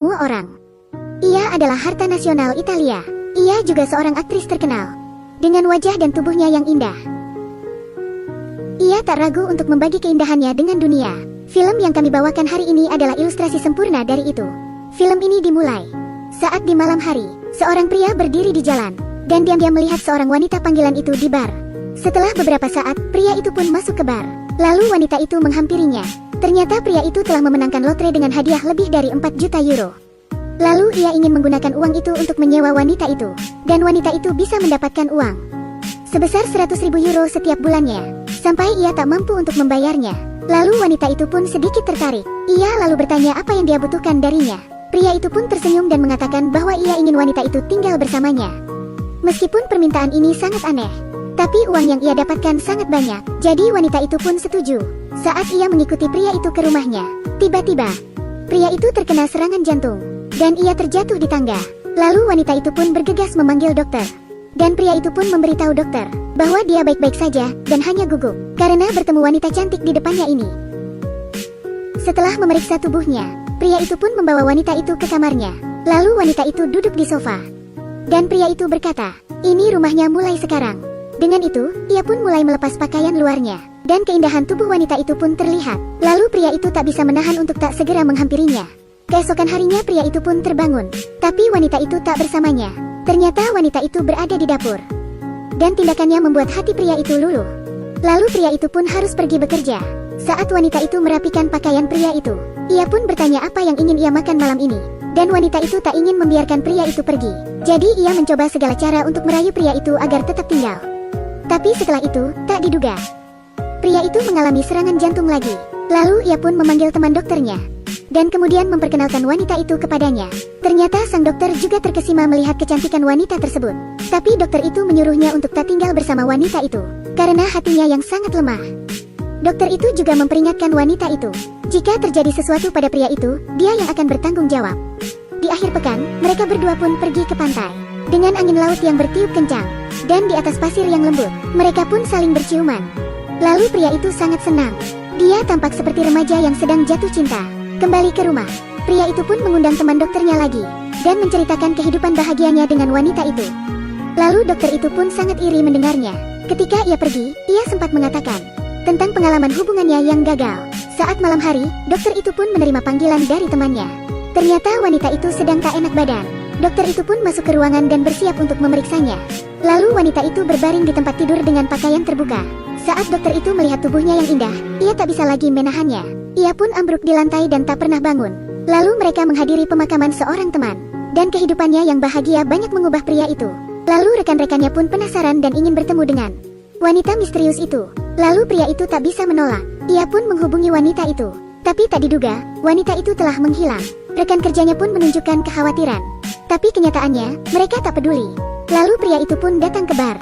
semua orang. Ia adalah harta nasional Italia. Ia juga seorang aktris terkenal, dengan wajah dan tubuhnya yang indah. Ia tak ragu untuk membagi keindahannya dengan dunia. Film yang kami bawakan hari ini adalah ilustrasi sempurna dari itu. Film ini dimulai saat di malam hari, seorang pria berdiri di jalan, dan diam-diam melihat seorang wanita panggilan itu di bar. Setelah beberapa saat, pria itu pun masuk ke bar. Lalu wanita itu menghampirinya. Ternyata pria itu telah memenangkan lotre dengan hadiah lebih dari 4 juta euro. Lalu ia ingin menggunakan uang itu untuk menyewa wanita itu, dan wanita itu bisa mendapatkan uang sebesar 100.000 euro setiap bulannya, sampai ia tak mampu untuk membayarnya. Lalu wanita itu pun sedikit tertarik. Ia lalu bertanya apa yang dia butuhkan darinya. Pria itu pun tersenyum dan mengatakan bahwa ia ingin wanita itu tinggal bersamanya. Meskipun permintaan ini sangat aneh, tapi uang yang ia dapatkan sangat banyak, jadi wanita itu pun setuju. Saat ia mengikuti pria itu ke rumahnya, tiba-tiba pria itu terkena serangan jantung, dan ia terjatuh di tangga. Lalu wanita itu pun bergegas memanggil dokter. Dan pria itu pun memberitahu dokter bahwa dia baik-baik saja dan hanya gugup karena bertemu wanita cantik di depannya ini. Setelah memeriksa tubuhnya, pria itu pun membawa wanita itu ke kamarnya. Lalu wanita itu duduk di sofa. Dan pria itu berkata, "Ini rumahnya mulai sekarang." Dengan itu, ia pun mulai melepas pakaian luarnya, dan keindahan tubuh wanita itu pun terlihat. Lalu pria itu tak bisa menahan untuk tak segera menghampirinya. Keesokan harinya pria itu pun terbangun, tapi wanita itu tak bersamanya. Ternyata wanita itu berada di dapur, dan tindakannya membuat hati pria itu luluh. Lalu pria itu pun harus pergi bekerja. Saat wanita itu merapikan pakaian pria itu, ia pun bertanya apa yang ingin ia makan malam ini. Dan wanita itu tak ingin membiarkan pria itu pergi. Jadi ia mencoba segala cara untuk merayu pria itu agar tetap tinggal. Tapi setelah itu, tak diduga, pria itu mengalami serangan jantung lagi. Lalu ia pun memanggil teman dokternya, dan kemudian memperkenalkan wanita itu kepadanya. Ternyata sang dokter juga terkesima melihat kecantikan wanita tersebut. Tapi dokter itu menyuruhnya untuk tak tinggal bersama wanita itu, karena hatinya yang sangat lemah. Dokter itu juga memperingatkan wanita itu, jika terjadi sesuatu pada pria itu, dia yang akan bertanggung jawab. Di akhir pekan, mereka berdua pun pergi ke pantai, dengan angin laut yang bertiup kencang, dan di atas pasir yang lembut, mereka pun saling berciuman. Lalu pria itu sangat senang. Dia tampak seperti remaja yang sedang jatuh cinta. Kembali ke rumah, pria itu pun mengundang teman dokternya lagi, dan menceritakan kehidupan bahagianya dengan wanita itu. Lalu dokter itu pun sangat iri mendengarnya. Ketika ia pergi, ia sempat mengatakan tentang pengalaman hubungannya yang gagal. Saat malam hari, dokter itu pun menerima panggilan dari temannya. Ternyata wanita itu sedang tak enak badan. Dokter itu pun masuk ke ruangan dan bersiap untuk memeriksanya. Lalu wanita itu berbaring di tempat tidur dengan pakaian terbuka. Saat dokter itu melihat tubuhnya yang indah, ia tak bisa lagi menahannya. Ia pun ambruk di lantai dan tak pernah bangun. Lalu mereka menghadiri pemakaman seorang teman, dan kehidupannya yang bahagia banyak mengubah pria itu. Lalu rekan-rekannya pun penasaran dan ingin bertemu dengan wanita misterius itu. Lalu pria itu tak bisa menolak. Ia pun menghubungi wanita itu. Tapi tak diduga, wanita itu telah menghilang. Rekan kerjanya pun menunjukkan kekhawatiran. Tapi kenyataannya, mereka tak peduli. Lalu pria itu pun datang ke bar.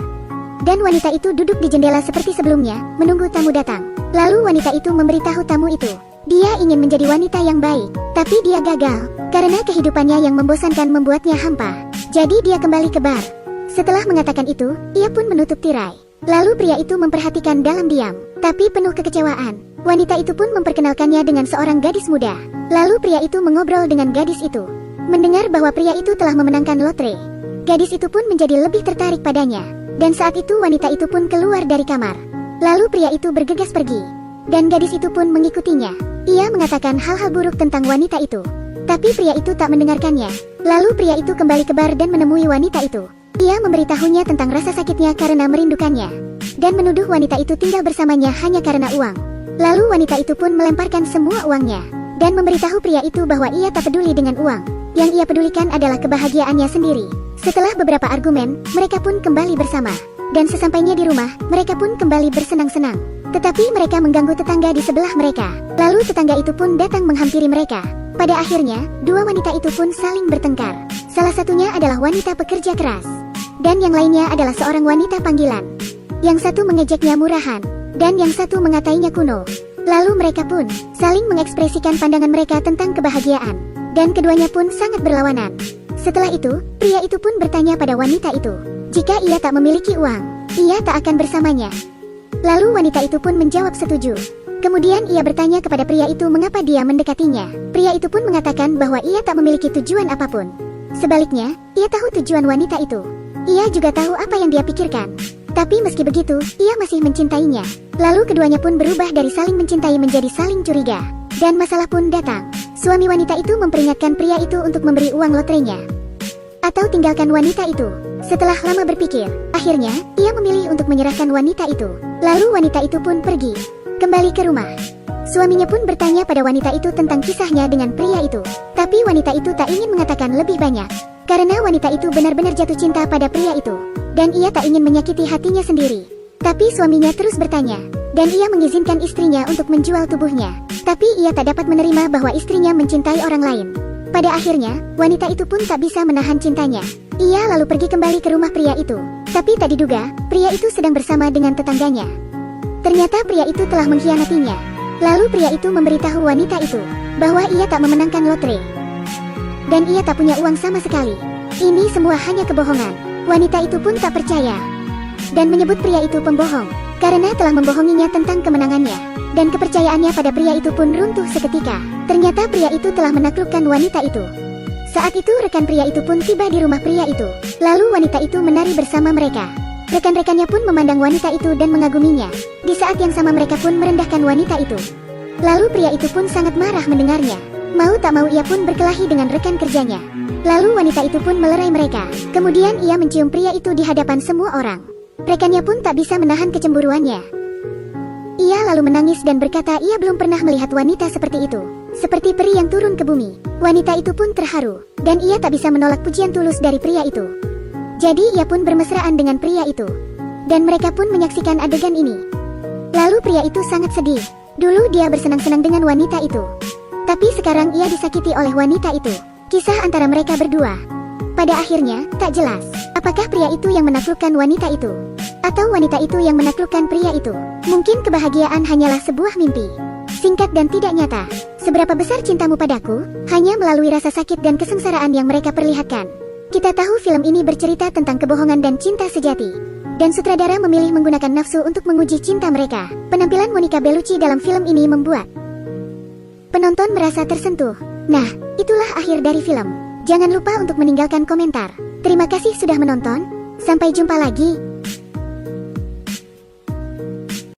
Dan wanita itu duduk di jendela seperti sebelumnya, menunggu tamu datang. Lalu wanita itu memberitahu tamu itu, dia ingin menjadi wanita yang baik, tapi dia gagal, karena kehidupannya yang membosankan membuatnya hampa. Jadi dia kembali ke bar. Setelah mengatakan itu, ia pun menutup tirai. Lalu pria itu memperhatikan dalam diam, tapi penuh kekecewaan. Wanita itu pun memperkenalkannya dengan seorang gadis muda. Lalu pria itu mengobrol dengan gadis itu. Mendengar bahwa pria itu telah memenangkan lotre, gadis itu pun menjadi lebih tertarik padanya. Dan saat itu wanita itu pun keluar dari kamar. Lalu pria itu bergegas pergi, dan gadis itu pun mengikutinya. Ia mengatakan hal-hal buruk tentang wanita itu, tapi pria itu tak mendengarkannya. Lalu pria itu kembali ke bar dan menemui wanita itu. Ia memberitahunya tentang rasa sakitnya karena merindukannya, dan menuduh wanita itu tinggal bersamanya hanya karena uang. Lalu wanita itu pun melemparkan semua uangnya, dan memberitahu pria itu bahwa ia tak peduli dengan uang. Yang ia pedulikan adalah kebahagiaannya sendiri. Setelah beberapa argumen, mereka pun kembali bersama. Dan sesampainya di rumah, mereka pun kembali bersenang-senang. Tetapi mereka mengganggu tetangga di sebelah mereka. Lalu tetangga itu pun datang menghampiri mereka. Pada akhirnya, dua wanita itu pun saling bertengkar. Salah satunya adalah wanita pekerja keras, dan yang lainnya adalah seorang wanita panggilan. Yang satu mengejeknya murahan, dan yang satu mengatainya kuno. Lalu mereka pun saling mengekspresikan pandangan mereka tentang kebahagiaan. Dan keduanya pun sangat berlawanan. Setelah itu, pria itu pun bertanya pada wanita itu, jika ia tak memiliki uang, ia tak akan bersamanya. Lalu wanita itu pun menjawab setuju. Kemudian ia bertanya kepada pria itu mengapa dia mendekatinya. Pria itu pun mengatakan bahwa ia tak memiliki tujuan apapun. Sebaliknya, ia tahu tujuan wanita itu. Ia juga tahu apa yang dia pikirkan. Tapi meski begitu, ia masih mencintainya. Lalu keduanya pun berubah dari saling mencintai menjadi saling curiga. Dan masalah pun datang. Suami wanita itu memperingatkan pria itu untuk memberi uang lotrenya atau tinggalkan wanita itu. Setelah lama berpikir, akhirnya, ia memilih untuk menyerahkan wanita itu. Lalu wanita itu pun pergi kembali ke rumah. Suaminya pun bertanya pada wanita itu tentang kisahnya dengan pria itu. Tapi wanita itu tak ingin mengatakan lebih banyak. Karena wanita itu benar-benar jatuh cinta pada pria itu. Dan ia tak ingin menyakiti hatinya sendiri. Tapi suaminya terus bertanya. Dan ia mengizinkan istrinya untuk menjual tubuhnya. Tapi ia tak dapat menerima bahwa istrinya mencintai orang lain. Pada akhirnya, wanita itu pun tak bisa menahan cintanya. Ia lalu pergi kembali ke rumah pria itu. Tapi tak diduga, pria itu sedang bersama dengan tetangganya. Ternyata pria itu telah mengkhianatinya. Lalu pria itu memberitahu wanita itu bahwa ia tak memenangkan lotre. Dan ia tak punya uang sama sekali. Ini semua hanya kebohongan. Wanita itu pun tak percaya. Dan menyebut pria itu pembohong. Karena telah membohonginya tentang kemenangannya. Dan kepercayaannya pada pria itu pun runtuh seketika. Ternyata pria itu telah menaklukkan wanita itu. Saat itu rekan pria itu pun tiba di rumah pria itu. Lalu wanita itu menari bersama mereka. Rekan-rekannya pun memandang wanita itu dan mengaguminya. Di saat yang sama mereka pun merendahkan wanita itu. Lalu pria itu pun sangat marah mendengarnya. Mau tak mau ia pun berkelahi dengan rekan kerjanya. Lalu wanita itu pun melerai mereka. Kemudian ia mencium pria itu di hadapan semua orang. Rekannya pun tak bisa menahan kecemburuannya. Ia lalu menangis dan berkata ia belum pernah melihat wanita seperti itu. Seperti peri yang turun ke bumi. Wanita itu pun terharu. Dan ia tak bisa menolak pujian tulus dari pria itu. Jadi ia pun bermesraan dengan pria itu. Dan mereka pun menyaksikan adegan ini. Lalu pria itu sangat sedih. Dulu dia bersenang-senang dengan wanita itu. Tapi sekarang ia disakiti oleh wanita itu. Kisah antara mereka berdua. Pada akhirnya, tak jelas. Apakah pria itu yang menaklukkan wanita itu? Atau wanita itu yang menaklukkan pria itu? Mungkin kebahagiaan hanyalah sebuah mimpi. Singkat dan tidak nyata. Seberapa besar cintamu padaku? Hanya melalui rasa sakit dan kesengsaraan yang mereka perlihatkan. Kita tahu film ini bercerita tentang kebohongan dan cinta sejati. Dan sutradara memilih menggunakan nafsu untuk menguji cinta mereka. Penampilan Monica Bellucci dalam film ini membuat penonton merasa tersentuh. Nah, itulah akhir dari film. Jangan lupa untuk meninggalkan komentar. Terima kasih sudah menonton. Sampai jumpa lagi.